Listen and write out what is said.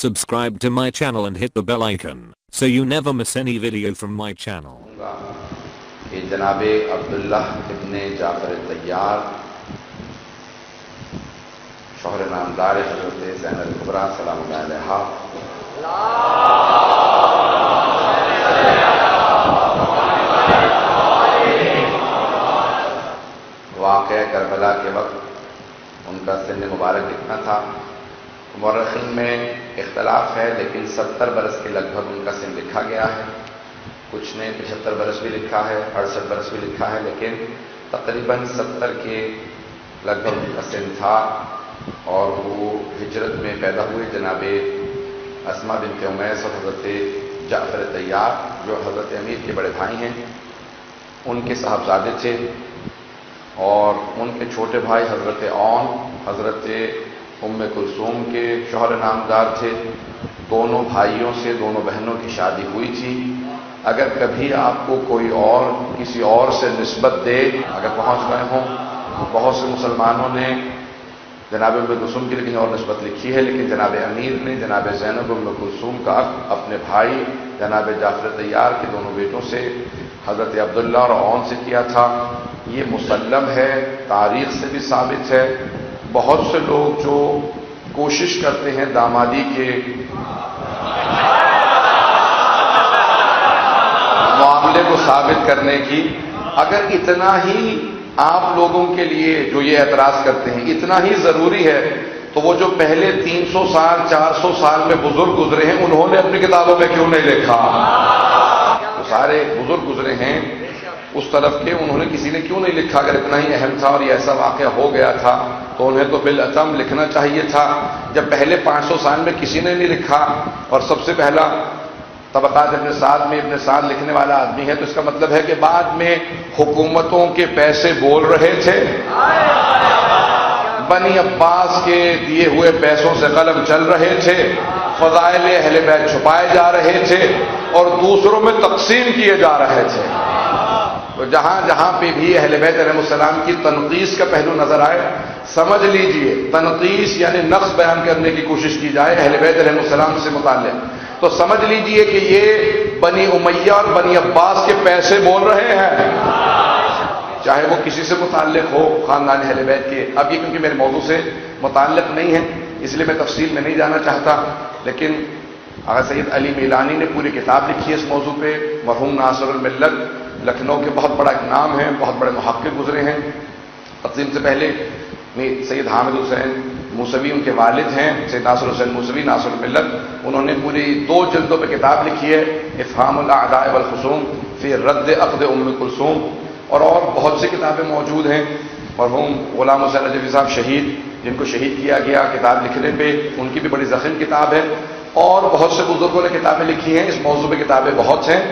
Subscribe to my channel and hit the bell icon so you never miss any video from my channel. کہ جناب عبداللہ ابن جعفر طیار شوہر نامدار حضرت زینب الکبریٰ سلام اللہ علیہا واقعہ کربلا کے وقت ان کا سن مبارک کتنا تھا؟ مورخین میں اختلاف ہے، لیکن 70 برس کے لگ بھگ ان کا سن لکھا گیا ہے. کچھ نے 75 برس بھی لکھا ہے، 68 برس بھی لکھا ہے، لیکن تقریباً 70 کے لگ بھگ ان کا سن تھا. اور وہ ہجرت میں پیدا ہوئے جناب اسما بنت امیس اور حضرت جعفر طیار جو حضرت امیر کے بڑے بھائی ہیں ان کے صاحبزادے تھے. اور ان کے چھوٹے بھائی حضرت اون حضرت ام کلثوم کے شوہر نامدار تھے. دونوں بھائیوں سے دونوں بہنوں کی شادی ہوئی تھی. اگر کبھی آپ کو کوئی اور کسی اور سے نسبت دے، اگر پہنچ گئے ہوں، بہت سے مسلمانوں نے جناب ام کلثوم کی لیکن اور نسبت لکھی ہے، لیکن جناب امیر نے جناب زینب ام کلثوم کا اپنے بھائی جناب جعفر طیار کے دونوں بیٹوں سے حضرت عبداللہ اور اون سے کیا تھا. یہ مسلم ہے، تاریخ سے بھی ثابت ہے. بہت سے لوگ جو کوشش کرتے ہیں دامادی کے معاملے کو ثابت کرنے کی، اگر اتنا ہی آپ لوگوں کے لیے جو یہ اعتراض کرتے ہیں اتنا ہی ضروری ہے تو وہ جو پہلے 300 سال 400 سال میں بزرگ گزرے ہیں انہوں نے اپنی کتابوں میں کیوں نہیں لکھا؟ تو سارے بزرگ گزرے ہیں اس طرف کے، انہوں نے کسی نے کیوں نہیں لکھا؟ اگر اتنا ہی اہم تھا اور یہ ایسا واقعہ ہو گیا تھا تو انہیں تو بالعتم لکھنا چاہیے تھا. جب پہلے 500 سال میں کسی نے نہیں لکھا اور سب سے پہلا طبقات ابن سعد میں ابن سعد لکھنے والا آدمی ہے، تو اس کا مطلب ہے کہ بعد میں حکومتوں کے پیسے بول رہے تھے، بنی عباس کے دیے ہوئے پیسوں سے قلم چل رہے تھے، فضائل اہل بیت چھپائے جا رہے تھے اور دوسروں میں تقسیم کیے جا رہے تھے. تو جہاں جہاں پہ بھی اہل بیت علیہ السلام کی تنقیص کا پہلو نظر آئے، سمجھ لیجئے تنقیص یعنی نقص بیان کرنے کی کوشش کی جائے اہل بیت علیہ السلام سے متعلق، تو سمجھ لیجئے کہ یہ بنی امیہ اور بنی عباس کے پیسے بول رہے ہیں، چاہے وہ کسی سے متعلق ہو خاندان اہل بیت کے. اب یہ کیونکہ میرے موضوع سے متعلق نہیں ہے اس لیے میں تفصیل میں نہیں جانا چاہتا، لیکن آغا سید علی میلانی نے پوری کتاب لکھی ہے اس موضوع پہ. مرحوم ناصر الملت لکھنؤ کے بہت بڑا ایک نام ہے، بہت بڑے محقق گزرے ہیں. تقسیم سے پہلے سید حامد حسین موسوی ان کے والد ہیں، سید ناصر حسین موسوی ناصر الملت، انہوں نے پوری 2 جلدوں پہ کتاب لکھی ہے افہام الاعداء والخصوم فی رد عقد ام کلثوم. اور بہت سی کتابیں موجود ہیں. مرحوم غلام حسین نجفی صاحب شہید، جن کو شہید کیا گیا کتاب لکھنے پہ، ان کی بھی بڑی ضخیم کتاب ہے. اور بہت سے بزرگوں نے کتابیں لکھی ہیں اس موضوع پہ، کتابیں بہت ہیں.